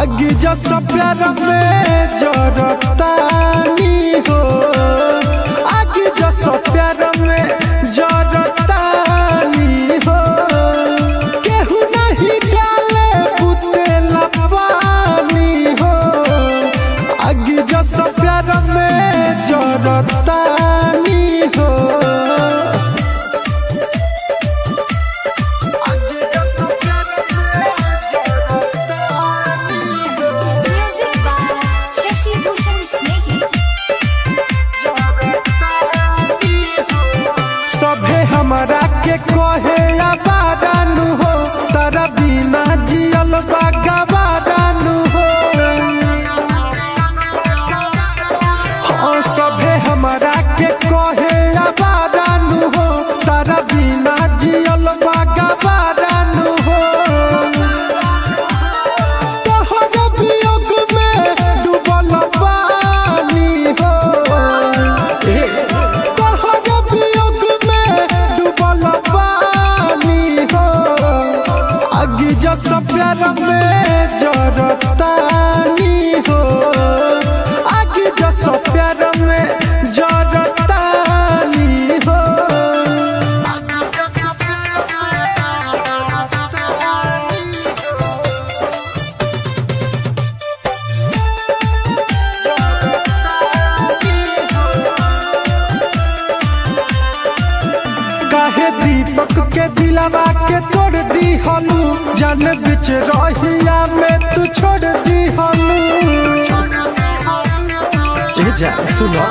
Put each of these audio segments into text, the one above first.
आगे जैसा प्यार में जरतानी हो, आगे जैसा प्यार में जरतानी हो। केहू नहीं डाले बुतेला पानी हो, आगे जैसा प्यार में जरतानी हो। सभे हमरा के कहे आबादानु हो, तारा बिना जियल बागाबादानु हो। हाँ सभे हमरा के कहे आबादानु हो, तारा बिना जियल बागाबादानु हो। तोहर वियोग में डूबल पानी हो, आगे जैसा प्यार में जरतानी हो, आगे जैसा प्यार में जरतानी हो। काहे दीपक के दिलवा के तोड़ दी हलू, जान बिच रहिया में तू छोड़ दी हलू। ए जा सुनो,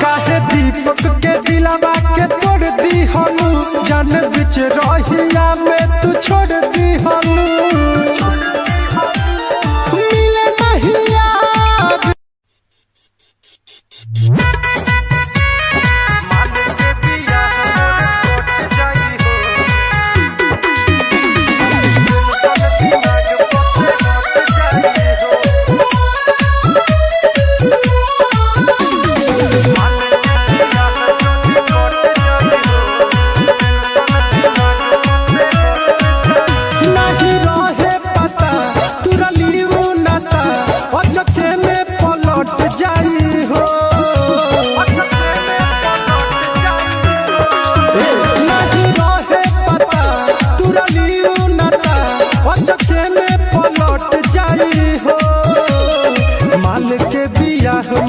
काहे दीपक के दिलवा के तोड़ दी हलू, जान बिच रहिया में तू छोड़ दी हलू। मिले नहीं यार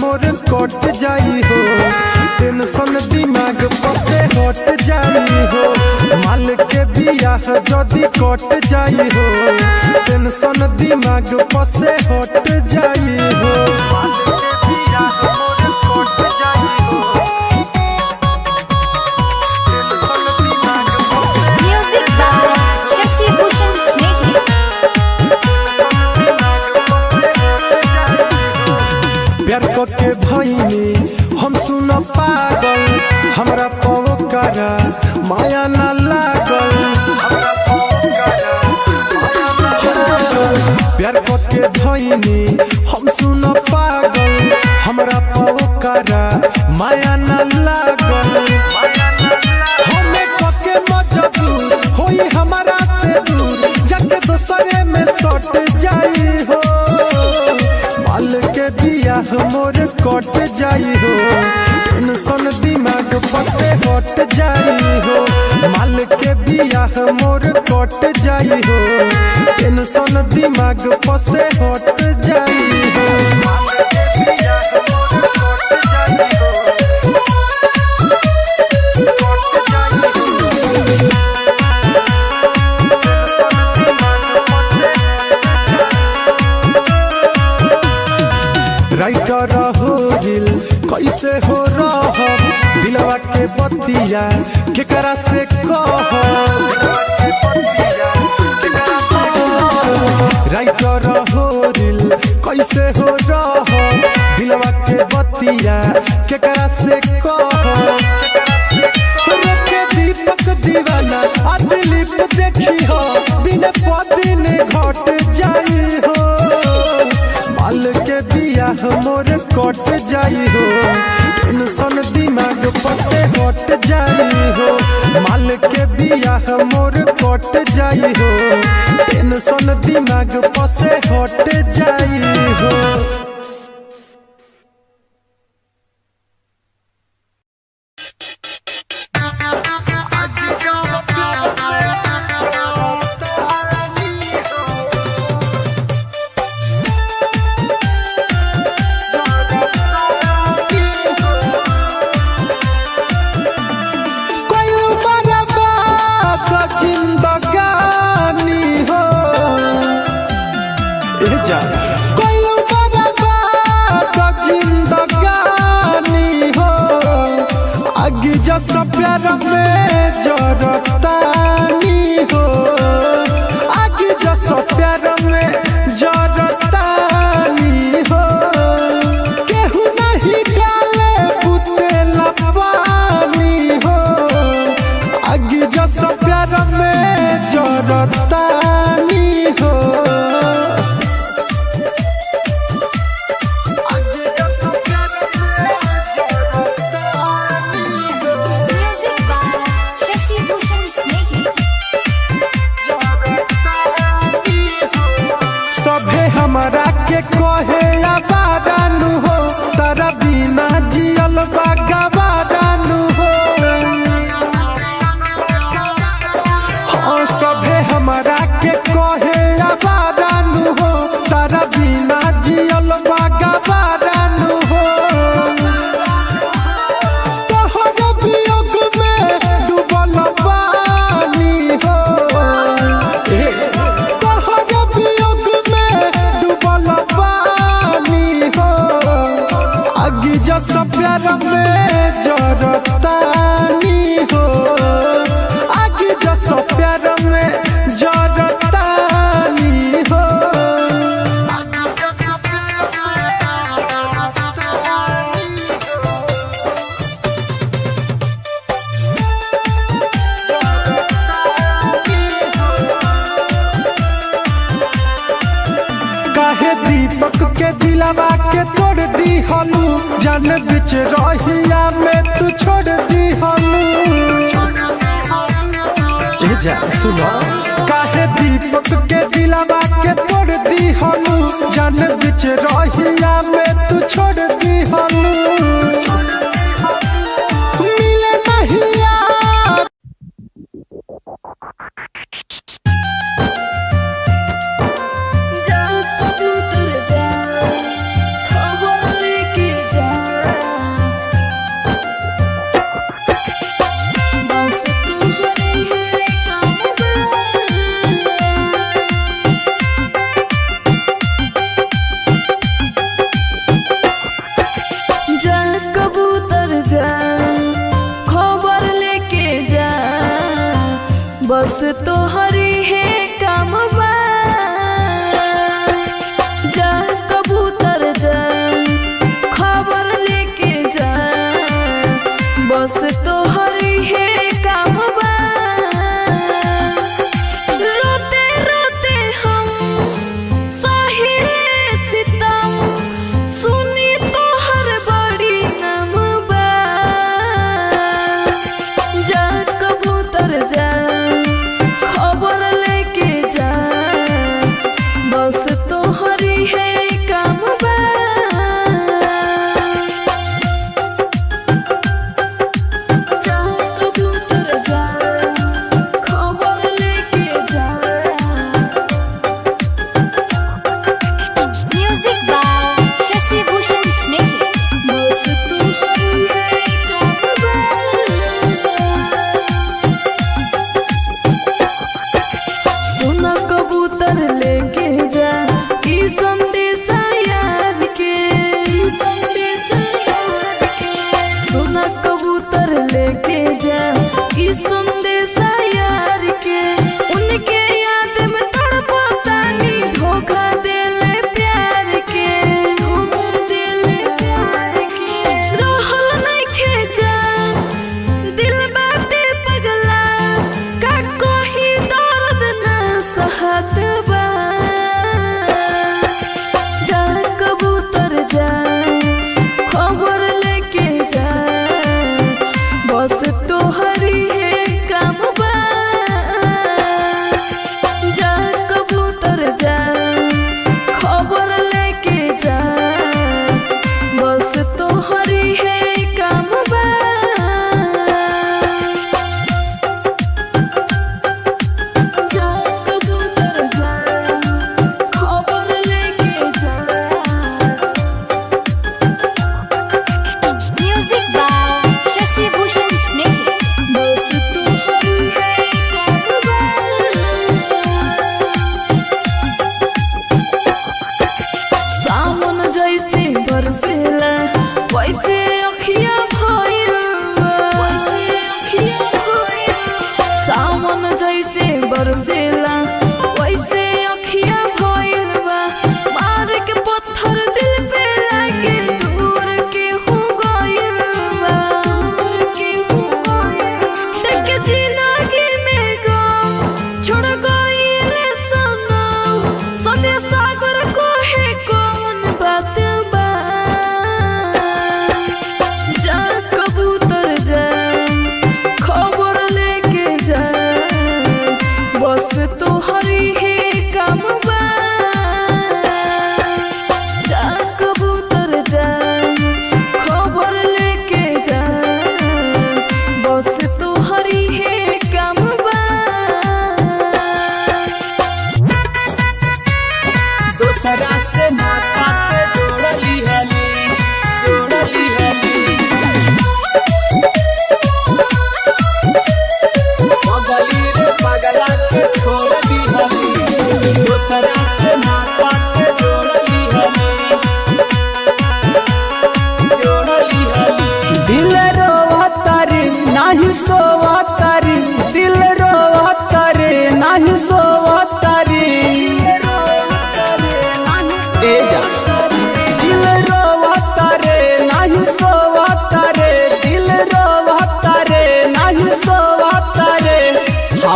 मोर कट जाई हो, टेंशन दिमाग पर से हट जाई हो। माल के बियाह जदी कट जाई हो, टेंशन दिमाग पर से हट जाई हो। प्यार के भईनी हम सुन पागल, हमरा पवकरा माया न लागल। प्यार के भईनी हम सुन पागल, हमरा पवकरा माया न लागल। हमें कके मजबूर होई हमारा से दूर, जाके दोसरे में सट जाई हो। माल के बियाह मोर कट जाई हो, टेंशन दिमाग पर से हट जाई हो। माल के बियाह मोर कट जाई हो, टेंशन दिमाग पर से हट जाई हो। राइटर हो दिल कैसे हो रहब, दिलवा के बतिया केकरा से कहब। राइटर हो दिल कैसे हो रहब, दिलवा के बतिया केकरा से कहब। दीपक दीवाना आ दिलीप देखी हो, दिन पर दिन घट जाई हो। माल के बियाह मोर कट जाई हो, टेंशन दिमाग पर से हट जाई हो। माल के बियाह मोर कट जाई हो, टेंशन दिमाग पसे हट जाई हो। जैसा प्यार में जरतानी हो, आगे जैसा प्यार में जरतानी हो, केहू नहीं डाले बुतेला पानी हो, आगे जैसा प्यार में जरतानी हो। हमरा के कहे आबादानु हो, तारा बिना जियल बागाबादानु हो। हाँ सभे हमरा के कहे आबादानु हो, तारा बिना जियल बागाबादानु हो। तोहर वियोग में डूबल बानी हो, जैसा प्यार में जरतानी हो, आगे जैसा प्यार में जरतानी हो। काहे दीपक के दिलवा के तोड़ दी हलू, जान बिच रहिया में तू छोड़ दी हलू। जा सुनो, काहे दीपक के दिलवा के तोड़ दी हलू, जान बिच रहिया में तू छोड़ दी हलू। मिले नहीं यार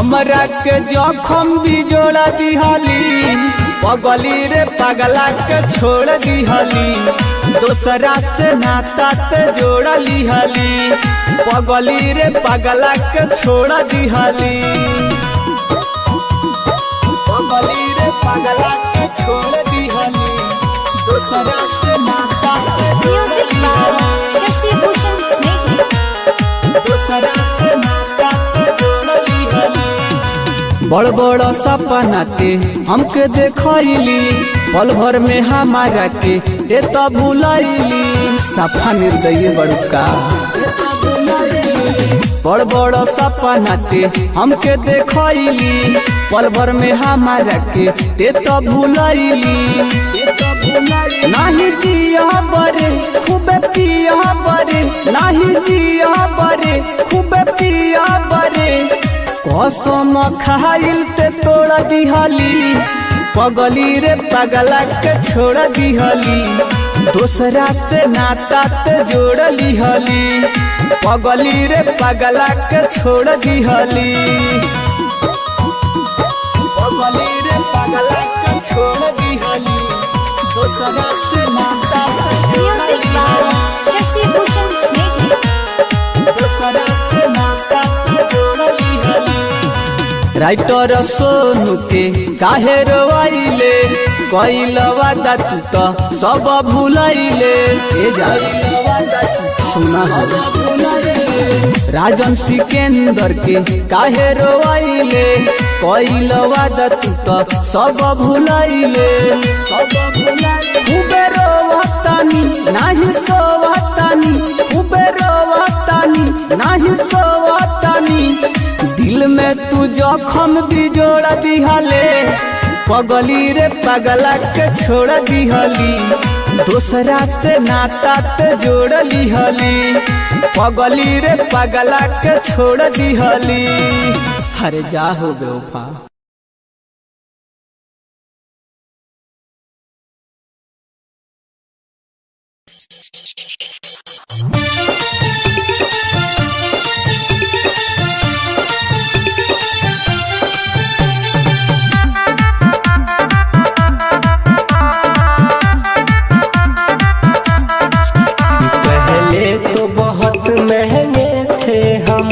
हमरा के जखम भी जोड़ा दिहली, पगली रे पगला के छोड़ दिहली, दोसरा से नाता ते जोड़ा लिहली, पगली रे पगला के छोड़ दिहली, पगली रे पगला के छोड़ दिहली, दोसरा से नाता ते म्यूजिक बाय शशि भूषण स्नेही। दोसरा से नाता ते जोड़ लिहली। बड़ बड़ सपना ते हमके देखैली, पल भर में हमारा के ते तो भुलैली, सफा निर्दयी बड़का। बड़ बड़ सपना ते हमके देखैली, पल भर में हमारा के ते तो भुलैली, नाही जिया बरे खूबे पिया बरे, नाही जिया बरे खूबे पिया बरे, कसम खाइल ते तोड़ दिहली, पगली रे पगला के छोड़ दिहली, दोसरा से नाता ते जोड़ लिहली, पगली रे पगला के छोड़ दिहली, पगली रे पगला के छोड़ दिहली, दोसरा से नाता ते म्यूजिक बाय शशि भूषण स्नेही। दोसरा से नाता ते जोड़ लिहली। राइटर सोनू के काहे रोइले, कइल वादा तू तो सब भूलैले, ए जाइल वादा तू सुना राजन सिकंदर के काहे रोइले, कइल वादा तू तो सब भूलैले, खूबे रोवतानी नाही सोवतानी, खूबे रोवतानी नाही सोवतानी, दिल में तू जखम भी जोड़ दिहले, पगली रे पगला के छोड़ दिहली, दोसरा से नाता ते जोड़ लिहली, पगली रे पगला के छोड़ दिहली। अरे जा हो बेवफा। तो बहुत महंगे थे हम,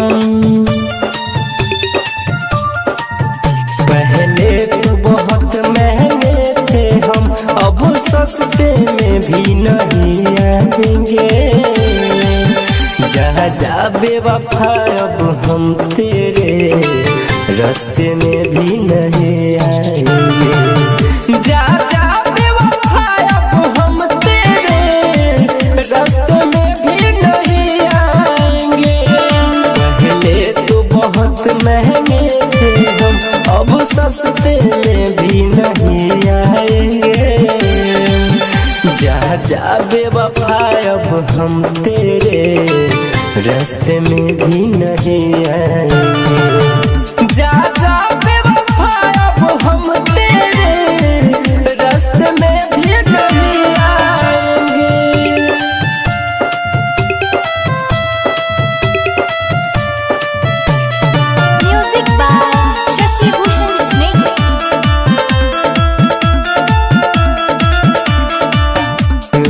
पहले तो बहुत महंगे थे हम, अब सस्ते में भी नहीं आएंगे, जहाँ जा बेवफा अब हम तेरे रास्ते में भी नहीं आएंगे, जा जा बेवफा अब हम तेरे रास्ते में भी नहीं आएंगे, पहले तो बहुत महंगे थे हम, अब सस्ते में भी नहीं आएंगे, जा जा बेवफा अब हम तेरे रास्ते में भी नहीं आएंगे, जा जा बेवफा अब हम तेरे रास्ते में भी नहीं आएंगे। म्यूजिक बाय शशि भूषण स्नेही।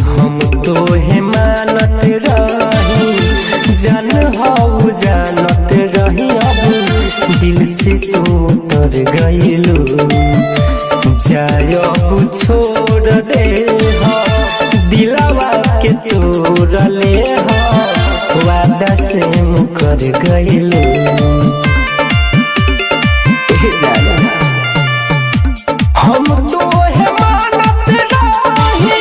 हम तो है मानत रही, जान हाउ जानत रही, अब दिल से तो उतर गइलू, जाय अब छोड़ दे हो, दिलवा के तोड़ ले हो, वादा से मुकर गइलू, हम तो है मानत रही,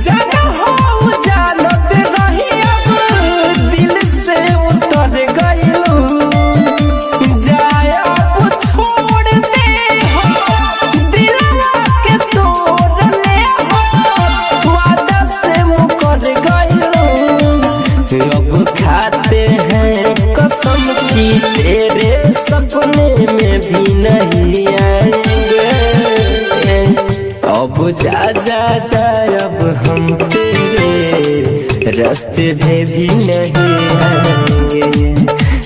जान हाउ जानत रही, अब दिल से उतर गइलू, जाय अब छोड़ दे हो, दिलवा के तोड़ ले हो, वादा से मुकर गइलू, अब खाते हैं कसम की तेरे सपने में भी नहीं आएंगे, अब जा जा जा अब हम तेरे रास्ते में भी नहीं आएंगे,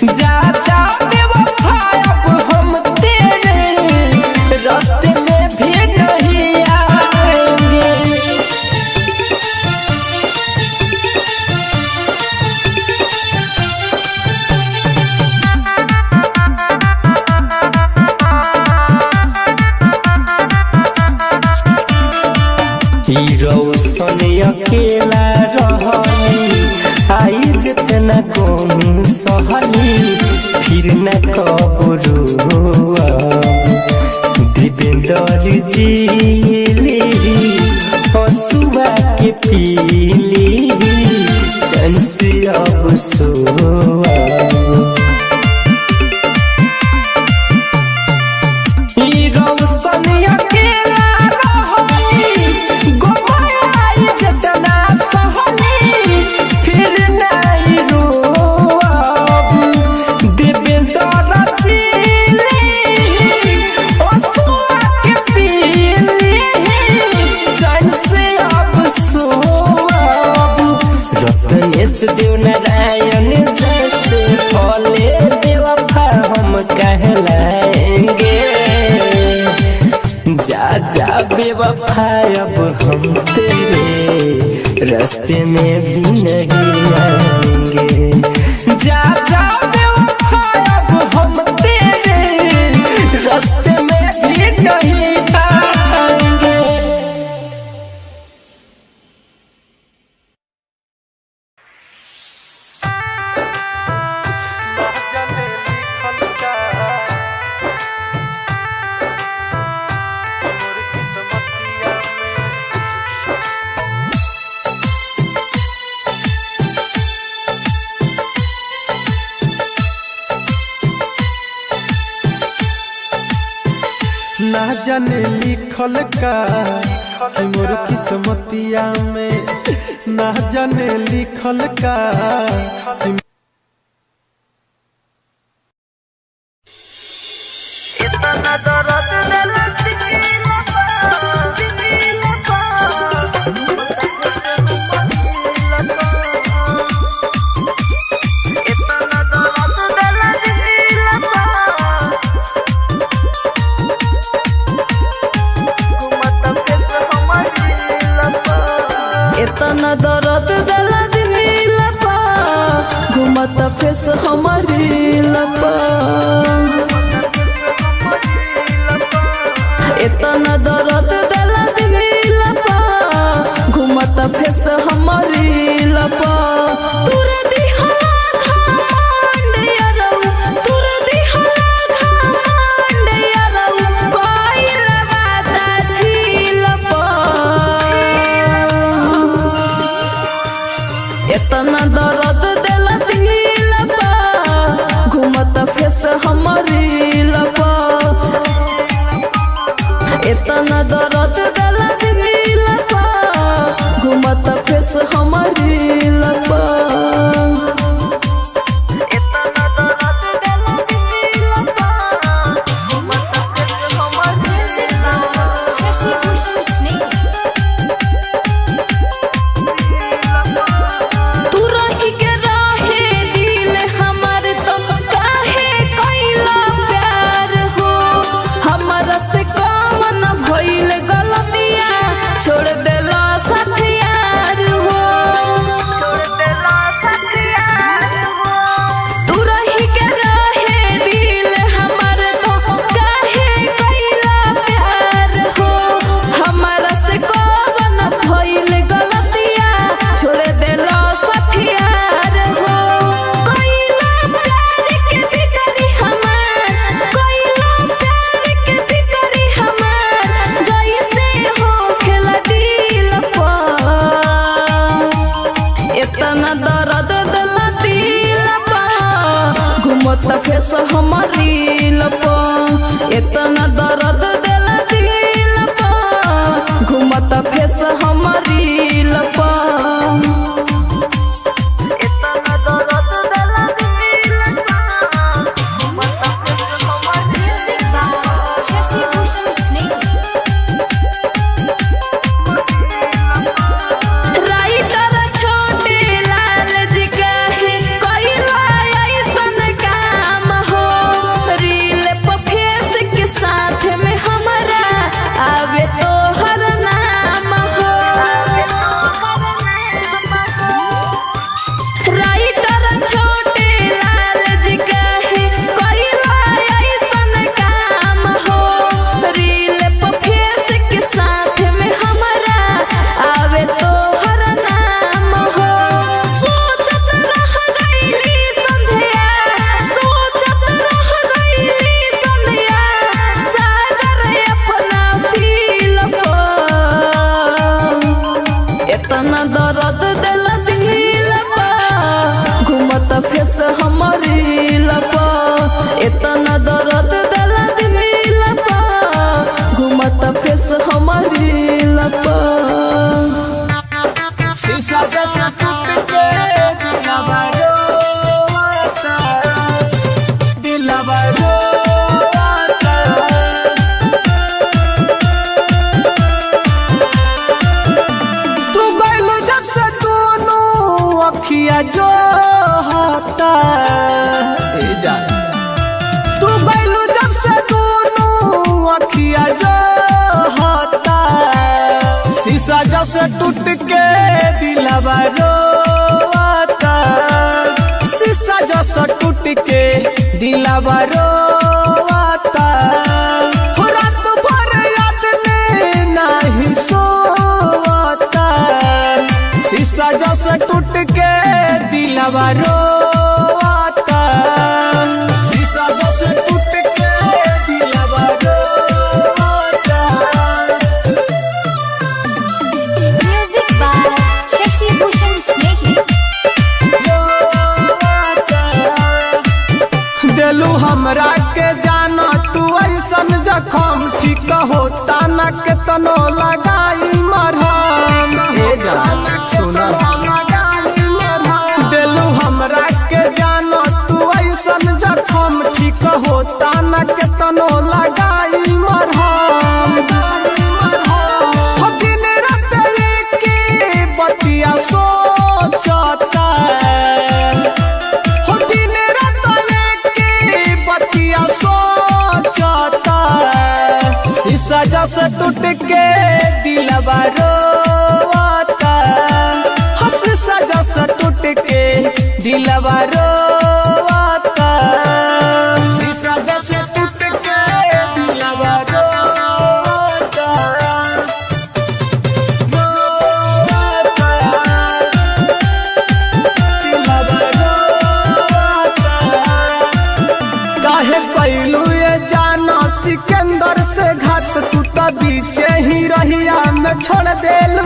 जा जा बेवफा अब हम रोशन अकेला रहनी आई जितना कौन सहली फिर न कबरू देवेंद्र जी हसुआ के पीली चैन से अब सोआ रोशन अकेला रहनी गोमाई जितना सहली फिर नहीं रोब देवेंद्र जी हसुआ के पीली चैन से अब सोब रत्नेश देव नारायण जैसे फले बेवफा हम कहलाएंगे जा जा बेवफा अब हम तेरे रास्ते में भी नहीं आएंगे जा जा बेवफा अब हम तेरे रास्ते में भी नहीं आएंगे। ना जाने लिखल का कि मोर किस्मतिया में ना जाने लिखल का कि इतना दर्द दिल इतना दर्द दिला दिल पा घूमत फेस हमारी लपा इतना दर्द दिला दिल पा घूमत फेस हमारी लपा तुर दिहला खंड यारो तुर दिहला खंड यारो कोई लगाता झील पा इतना दर्द दिला दिल पा घूमत फेस हमारी लपा इतना दर्द दिला दिल पा घूमत फेस हमारी लपा इतना दर्द दिला दिल पा घूमत फेस हमारी शशि भूषण स्नेह तू रही के राहे दिल हमार तो काहे कैला प्यार हो हमारा से कौन भइल गलतिया छोड़ देला साथ यार हो छोड़ देला साथ यार हो तू रही के राहे दिल हमार तो काहे कैला प्यार हो हमारा से कौन भइल गलतिया छोड़ देला साथ यार हो कैला प्यार के भीतरी हमार कैला प्यार के भीतरी हमार जैसे हो खेला दिल पा इतना दर्द दिला दिल पा घूमत फेस हमारी लपा इतना दर्द दिला दिल पा घूमत फेस हमारी लपा इतना दर्द दिला दिल पा घूमत फेस हमारी शशि भूषण स्नेह राइटर छोटे लाल जी कहे कैला ऐसन काम हो रील पे फेस के साथ में हम इतना दर्द दिल दिलपा घूमत फेस हमारी लपा इतना दर्द दिल दिलपा घूमत फेस हमारी लपा शीशा जैसा टूट के दिलवा रोता दिलवा रोता तू गइलू जब से दोनों अखिया जो हाता जा तू गइलू जब से दोनों अखिया जो हाता शीशा जैसे टूट के दिलवा रोता शीशा जैसे टूट के दिलवा रोता हो रात भर याद में नहीं सोता शीशा जैसे टूट के दिलवा रोता शीशा जैसे टूट के दिलवा रोता Music by Shashi Bhushan Snehi. दिलू हमरा के जाना तू ऐसन जखम ठीक होता न के तनो लगाई मरहम सुना दिलू हमरा के जाना तू ऐसन जखम ठीक होता न के तनो लगाई मरहम हो दिन रात के बतिया सोचता हो दिन रात के बतिया सोचता शीशा जैसे टूट के दिलवा रोता हो शीशा जैसे टूट के दिलवा रोता शीशा जैसे टूट के दिलवा रोता काहे कैलू ये जाना सिकंदर से घात तू तो बीचे ही रहिया में छोड़ देलू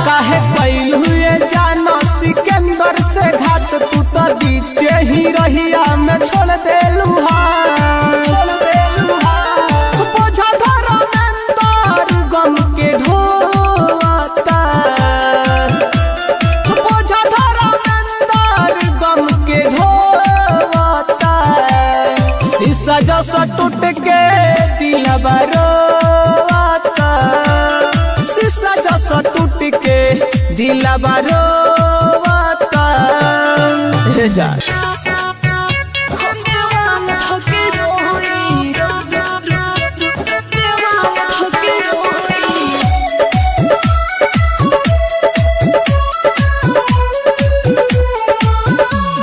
काहे कैलू ये जाना सिकंदर से घात तू तो बीचे ही रहिया में छोड़ देलू बोझा धरा मेंदर गम के ढोता बोझा धरा मेंदर गम के ढोता शीशा जैसा टूट के दिलवा रोता शीशा जैसा टूट के दिलवा रोता जा हम देवान थके रोई देवान थके रोई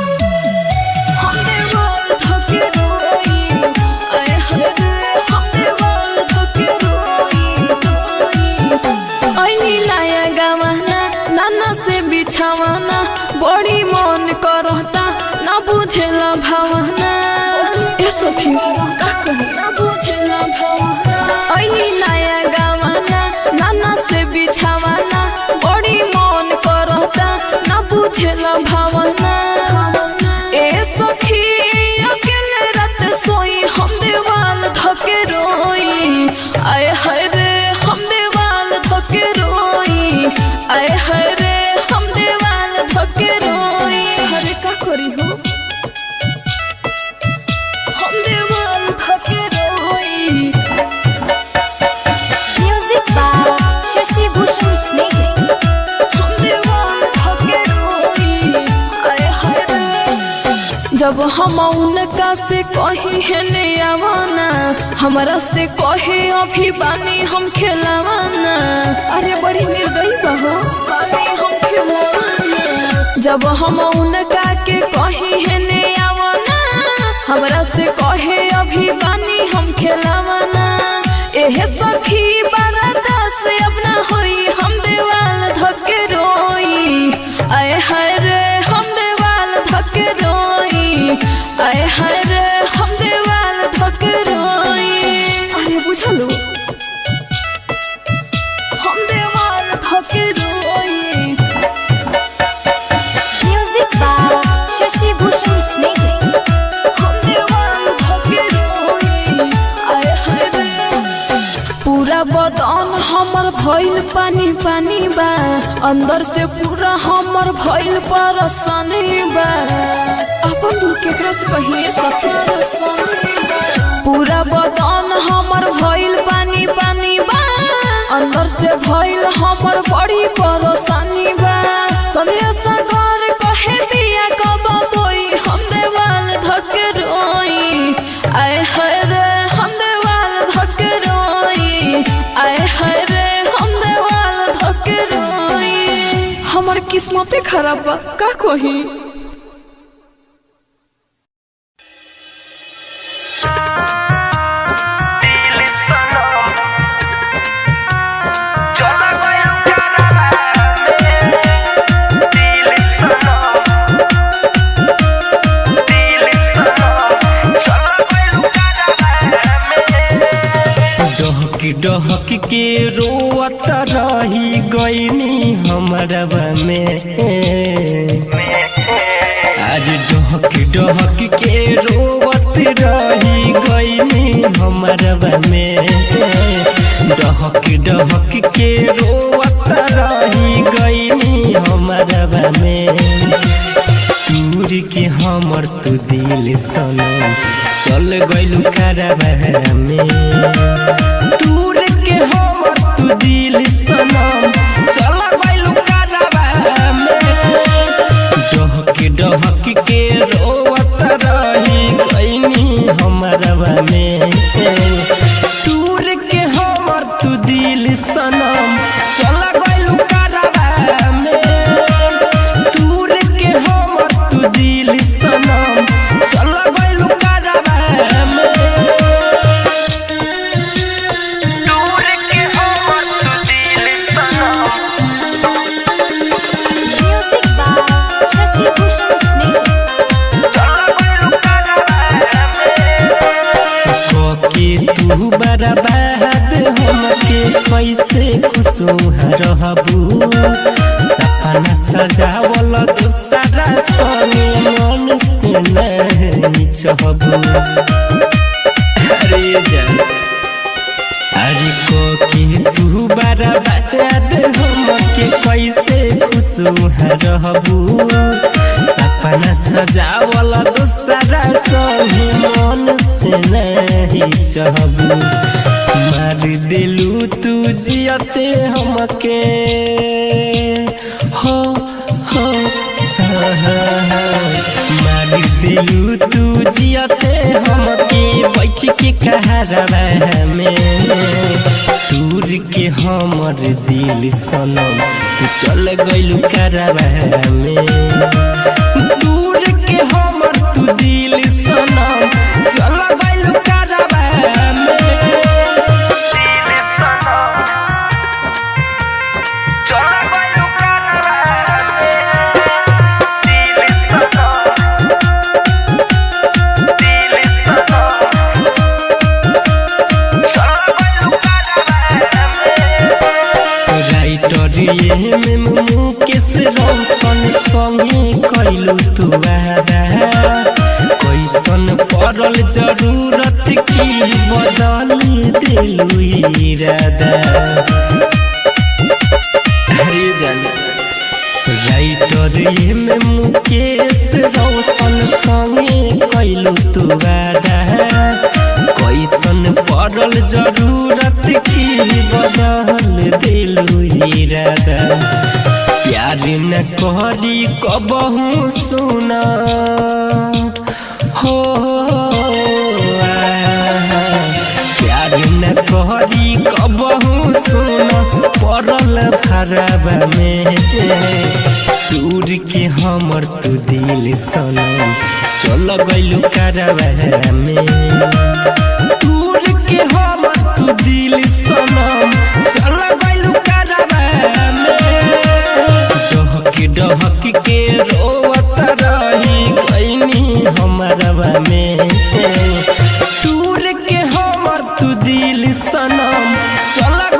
हम देवान थके रोई आए हरे हम देवान थके रोई ऐनी नया गवाना नाना से बिछावाना बड़ी मन करता ना बुझेला भावना ए सखी का कही ना बुझेला भावना ऐनी नया गवाना नाना से बिछावाना बड़ी मन करता ना बुझेला भावना ए सखी अकेले रात सोई हम देवाल धके रोई आए हाय रे हम देवाल धके रोई आए हाय रे हम देवाल धके रोई हरे का करी हो हम देवाल धके रोई Music by Shashi Bhushan Snehi. हम देवाल धके रोई आए हाय रे जब हम उनका से कही है ले आवाना हमारा से कहे अभी बानी हम खेलावाना अरे बड़ी निर्दयी बहो बानी हम खेलावाना जब हम उनका के कही है ले आवाना हमरा से कहे अभी बानी हम खेलावाना एह सखी बरदा से अपना होई हम देवाल धके रोई आए हाय रे हम देवाल धके रोई आए हाय रे हम देवाल धके रोई अरे बुझलू पूरा बदन हमर भइल पानी पानी बा, अंदर से पूरा हमर भइल परेशानी बा। अपन दुख केकरा से कहिए सखी, पूरा बदन हमर भइल पानी पानी बा, अंदर से भइल हमर बड़ी परेशानी बा। संध्या सागर कहे बिया कब बोई, हम देवाल धके रोई। आए हाय रे हम देवाल धके रोई, आए हाय रे हम देवाल धके रोई। हमर किस्मते खराब बा का कही। डहक के रोवत रही गईनी हमरवा में, आज डहक डहक के रोवत रही गईनी हमरवा में, डहक डहक के रोवत रही गईनी हमरवा में। दूर के हमर तू दिल सनम चल गइलू करवा में, दूर के हमर तू दिल सनम चल गइलू करवा में। डहक डहक के रोवत रही गइनी हमरवा में, दूर के हमर तू दिल सनम चल गइलू करवा में, दूर के हमर तू दिल सनम चल गइलू करवा में। Music by Shashi Bhushan Sneh. तू बर्बाद हमके कैसे खुशुहा रहबू, सपना सजावल दूसरा सनी मन से नहीं चाहबू। अरे जान अरे को तू बर्बाद हमके कैसे खुशुहा रहबू, सपना सजावल दूसरा सनी मन से नहीं चाहबू। मार दिलू तू जियते हमके हो हो मार दिलू तू जियते हमके बैठ के कहरवा में, दूर के हमर दिल सनम तू चल गइलू करवा में, दूर के हमर तू दिल सनम चल गइलू करवा में। ये में मुकेश रोशन संगे कइलू तू वादा, कैसन पड़ल जरूरत की बदल दिलू इरादा। अरे जान राइटर ये में मुकेश रोशन संगे कइलू तू वादा, कैसन पड़ल जरूरत की बदल दिलू इरादा। प्यार न करी कबहू सुना हो, प्यार न करी कबहू सुना पड़ल भरवा में, दूर के हमर तू दिल सनम चल गइलू करवा में, दूर के हमर तू दिल सनम चल गइलू करवा में। डहक डहक के रोवत रही गइनी हमरवा में, दूर के हमर तू दिल सनम चल